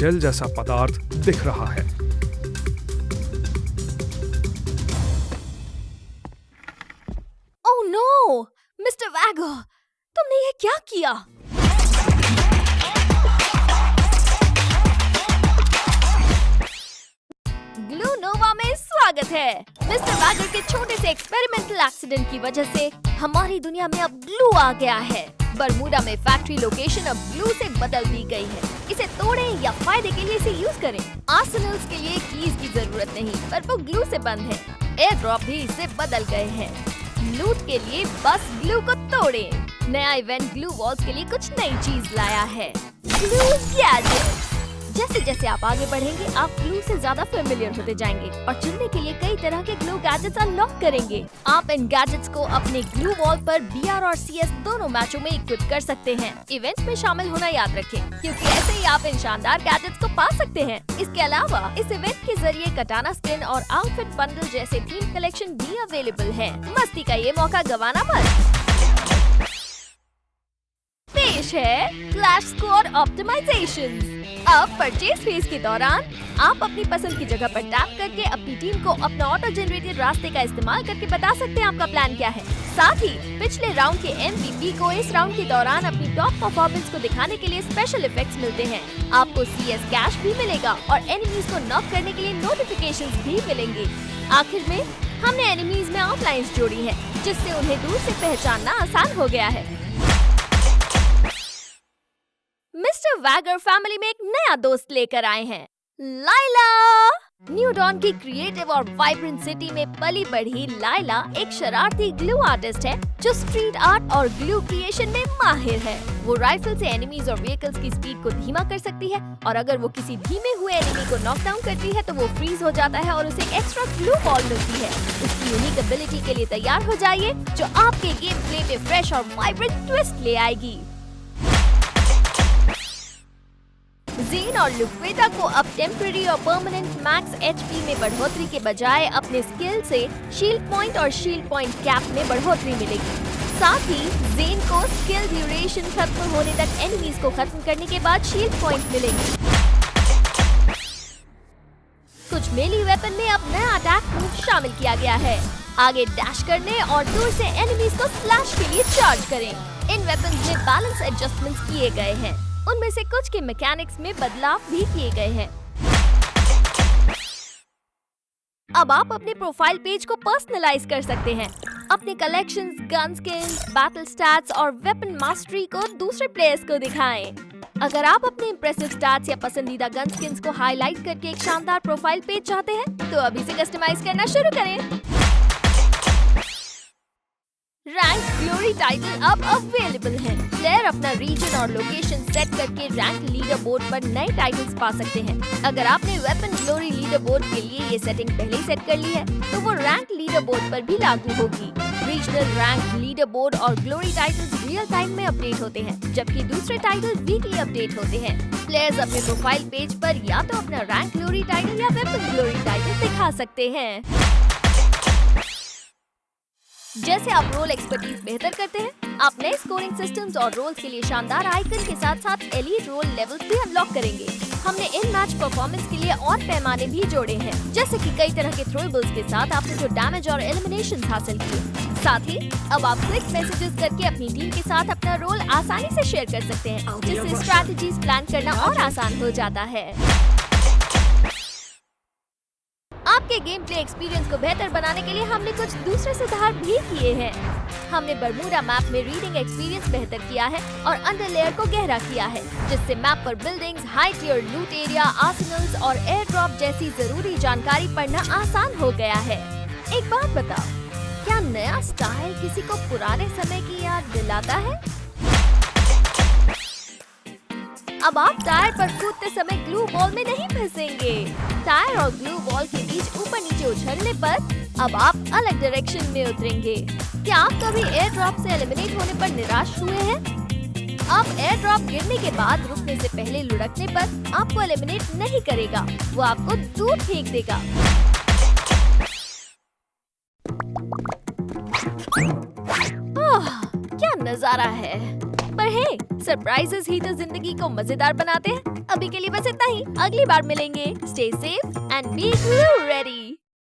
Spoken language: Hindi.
जेल जैसा पदार्थ दिख रहा है। ओह नो, मिस्टर वैगर, तुमने ये क्या किया? ग्लू नोवा में स्वागत है। मिस्टर वैगर के छोटे से एक्सपेरिमेंटल एक्सीडेंट की वजह से हमारी दुनिया में अब ग्लू आ गया है। बरमूडा में फैक्ट्री लोकेशन अब ग्लू से बदल दी गई है। इसे तोड़ें या फायदे के लिए इसे यूज करें। आर्सेनल्स के लिए कीज की जरूरत नहीं, पर वो ग्लू से बंद है। एयर ड्रॉप भी इससे बदल गए हैं। लूट के लिए बस ग्लू को तोड़ें। नया इवेंट ग्लू वॉल्स के लिए कुछ नई चीज लाया है, ग्लू गैजेट्स। जैसे जैसे आप आगे बढ़ेंगे, आप ग्लू से ज्यादा फेमिलियर होते जाएंगे और चुनने के लिए कई तरह के ग्लू गैजेट्स अनलॉक करेंगे। आप इन गैजेट्स को अपने ग्लू वॉल पर BR और CS दोनों मैचों में इक्विप कर सकते हैं। इवेंट में शामिल होना याद रखें, क्योंकि ऐसे ही आप इन शानदार गैजेट्स को पा सकते हैं। इसके अलावा इस इवेंट के जरिए कटाना स्किन और आउटफिट बंडल जैसे थीम कलेक्शन भी अवेलेबल है। मस्ती का ये मौका गंवाना मत। पेश है क्लैश स्क्वाड ऑप्टिमाइजेशन। अब परचेज फेज के दौरान आप अपनी पसंद की जगह पर टैप करके अपनी टीम को अपना ऑटो जनरेटेड रास्ते का इस्तेमाल करके बता सकते हैं आपका प्लान क्या है। साथ ही पिछले राउंड के MVP को इस राउंड के दौरान अपनी टॉप परफॉर्मेंस को दिखाने के लिए स्पेशल इफेक्ट्स मिलते हैं। आपको CS कैश भी मिलेगा और एनिमीज को नॉक करने के लिए नोटिफिकेशंस भी मिलेंगे। आखिर में हमने एनिमीज में आउटलाइंस जोड़ी है, जिससे उन्हें दूर से पहचानना आसान हो गया है। मिस्टर वैगर फैमिली में एक नया दोस्त लेकर आए हैं, लाइला। न्यू डॉन की क्रिएटिव और वाइब्रेंट सिटी में पली बढ़ी लाइला एक शरारती ग्लू आर्टिस्ट है, जो स्ट्रीट आर्ट और ग्लू क्रिएशन में माहिर है। वो राइफल से एनिमीज और व्हीकल्स की स्पीड को धीमा कर सकती है, और अगर वो किसी धीमे हुए एनिमी को नॉक डाउन करती है तो वो फ्रीज हो जाता है और उसे एक एक्स्ट्रा ग्लू बॉल मिलती है। इसकी यूनिक एबिलिटी के लिए तैयार हो जाइए, जो आपके गेम प्ले में फ्रेश और वाइब्रेंट ट्विस्ट ले आएगी। ज़ेन और लुक्वेटा को अब टेम्पररी और परमानेंट मैक्स HP में बढ़ोतरी के बजाय अपने स्किल से शील्ड पॉइंट और शील्ड पॉइंट कैप में बढ़ोतरी मिलेगी। साथ ही ज़ेन को स्किल ड्यूरेशन खत्म होने तक एनिमीज को खत्म करने के बाद शील्ड पॉइंट मिलेगी। कुछ मेली वेपन में अब नया अटैक मूव शामिल किया गया है। आगे डैश करने और दूर से एनिमीज को स्लैश के लिए चार्ज करें। इन वेपन्स में बैलेंस एडजस्टमेंट्स किए गए हैं। उनमें से कुछ के मैकेनिक्स में बदलाव भी किए गए हैं। अब आप अपने प्रोफाइल पेज को पर्सनलाइज कर सकते हैं। अपने collections, gun skins, battle stats और वेपन मास्टरी को दूसरे प्लेयर्स को दिखाएं। अगर आप अपने इंप्रेसिव स्टैट्स या पसंदीदा गन स्किन्स को हाईलाइट करके एक शानदार प्रोफाइल पेज चाहते हैं, तो अभी से कस्टमाइज करना शुरू करें। रैंक ग्लोरी टाइटल अब अवेलेबल है। प्लेयर अपना रीजन और लोकेशन सेट करके रैंक लीडर बोर्ड पर नए टाइटल्स पा सकते हैं। अगर आपने वेपन ग्लोरी लीडर बोर्ड के लिए ये सेटिंग पहले ही सेट कर ली है, तो वो रैंक लीडर बोर्ड पर भी लागू होगी। रीजनल रैंक लीडर बोर्ड और ग्लोरी टाइटल्स रियल टाइम में अपडेट होते हैं, जबकि दूसरे टाइटल्स वीकली अपडेट होते हैं। प्लेयर्स अपने प्रोफाइल पेज पर या तो अपना रैंक ग्लोरी टाइटल या वेपन ग्लोरी टाइटल दिखा सकते हैं। जैसे आप रोल एक्सपर्टीज बेहतर करते हैं, आप नए स्कोरिंग सिस्टम्स और रोल्स के लिए शानदार आइकन के साथ साथ एलीट रोल लेवल्स भी अनलॉक करेंगे। हमने इन मैच परफॉर्मेंस के लिए और पैमाने भी जोड़े हैं, जैसे कि कई तरह के थ्रोएबल्स के साथ आपने जो डैमेज और एलिमिनेशन हासिल किए। साथ ही अब आप क्विक मैसेजेस करके अपनी टीम के साथ अपना रोल आसानी से शेयर कर सकते हैं, जिससे स्ट्रैटेजीज प्लान करना और आसान हो जाता है। आपके गेम प्ले एक्सपीरियंस को बेहतर बनाने के लिए हमने कुछ दूसरे सुधार भी किए हैं। हमने बरमूडा मैप में रीडिंग एक्सपीरियंस बेहतर किया है और अंडर लेयर को गहरा किया है, जिससे मैप पर बिल्डिंग्स, हाई टियर लूट एरिया, आर्सेनल्स और एयर ड्रॉप जैसी जरूरी जानकारी पढ़ना आसान हो गया है। एक बात बताओ, क्या नया स्टाइल किसी को पुराने समय की याद दिलाता है? अब आप टायर पर कूदते समय ग्लू बॉल में नहीं फंसेंगे। टायर और ग्लू बॉल के बीच ऊपर नीचे उछलने पर अब आप अलग डायरेक्शन में उतरेंगे। क्या आप कभी एयर ड्रॉप से एलिमिनेट होने पर निराश हुए हैं? अब एयर ड्रॉप गिरने के बाद रुकने से पहले लुढ़कने पर आपको एलिमिनेट नहीं करेगा, वो आपको दूर फेंक देगा। क्या नजारा है। पर हे, सरप्राइजेस ही तो जिंदगी को मजेदार बनाते हैं। अभी के लिए बस इतना ही, अगली बार मिलेंगे। Stay safe and be glue ready.